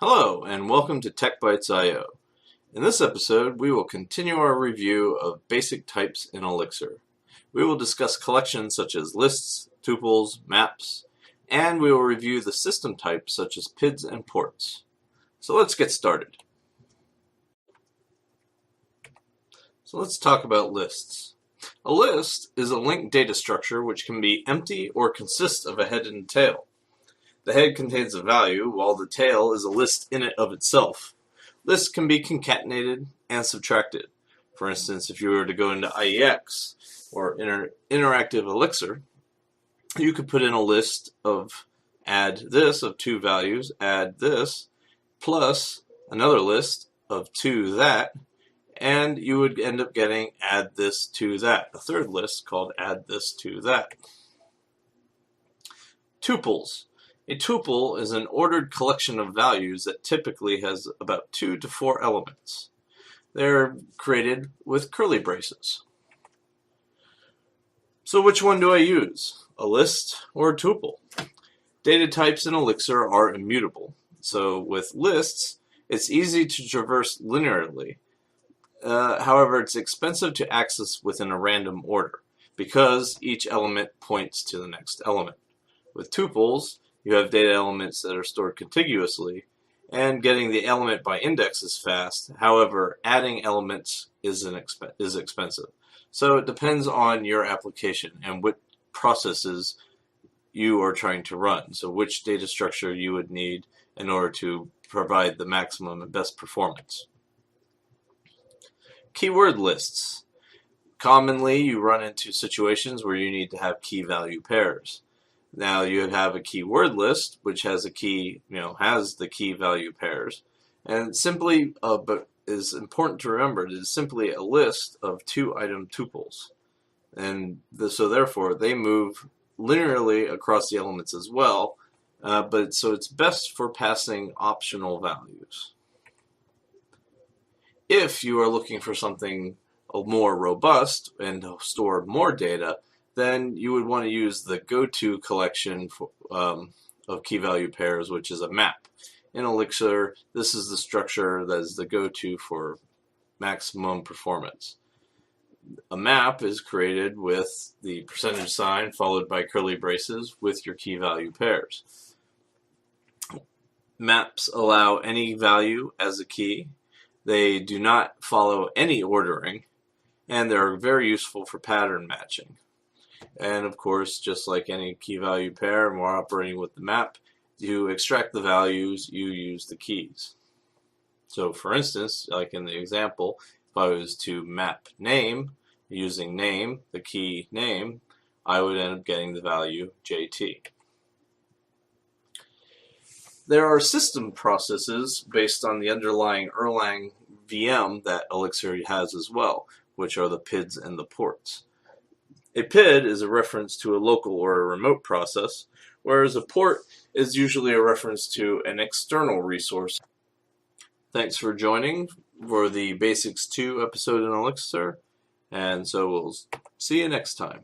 Hello and welcome to TechBytes.io. In this episode, we will continue our review of basic types in Elixir. We will discuss collections such as lists, tuples, maps, and we will review the system types such as PIDs and ports. So let's get started. So let's talk about lists. A list is a linked data structure which can be empty or consist of a head and tail. The head contains a value, while the tail is a list in and of itself. Lists can be concatenated and subtracted. For instance, if you were to go into IEX, or Interactive Elixir, you could put in a list of add this of two values, add this, plus another list of two that, and you would end up getting add this to that, a third list called add this to that. Tuples. A tuple is an ordered collection of values that typically has about 2 to 4 elements. They're created with curly braces. So which one do I use? A list or a tuple? Data types in Elixir are immutable. So with lists, it's easy to traverse linearly. However, it's expensive to access within a random order because each element points to the next element. With tuples, you have data elements that are stored contiguously, and getting the element by index is fast. However, adding elements is expensive. So it depends on your application and what processes you are trying to run. So which data structure you would need in order to provide the maximum and best performance. Keyword lists. Commonly, you run into situations where you need to have key value pairs. Now you would have a keyword list, which has a key, has the key value pairs, and simply, but is important to remember, it is simply a list of 2-item tuples, and so therefore they move linearly across the elements as well. But so it's best for passing optional values. If you are looking for something more robust and store more data, then you would want to use the go-to collection of key value pairs, which is a map. In Elixir, this is the structure that is the go-to for maximum performance. A map is created with the percentage sign followed by curly braces with your key value pairs. Maps allow any value as a key. They do not follow any ordering, and they're very useful for pattern matching. And of course, just like any key value pair, and we're operating with the map, to extract the values, you use the keys. So for instance, like in the example, if I was to map name, using name, the key name, I would end up getting the value JT. There are system processes based on the underlying Erlang VM that Elixir has as well, which are the PIDs and the ports. A PID is a reference to a local or a remote process, whereas a port is usually a reference to an external resource. Thanks for joining for the Basics 2 episode in Elixir, and so we'll see you next time.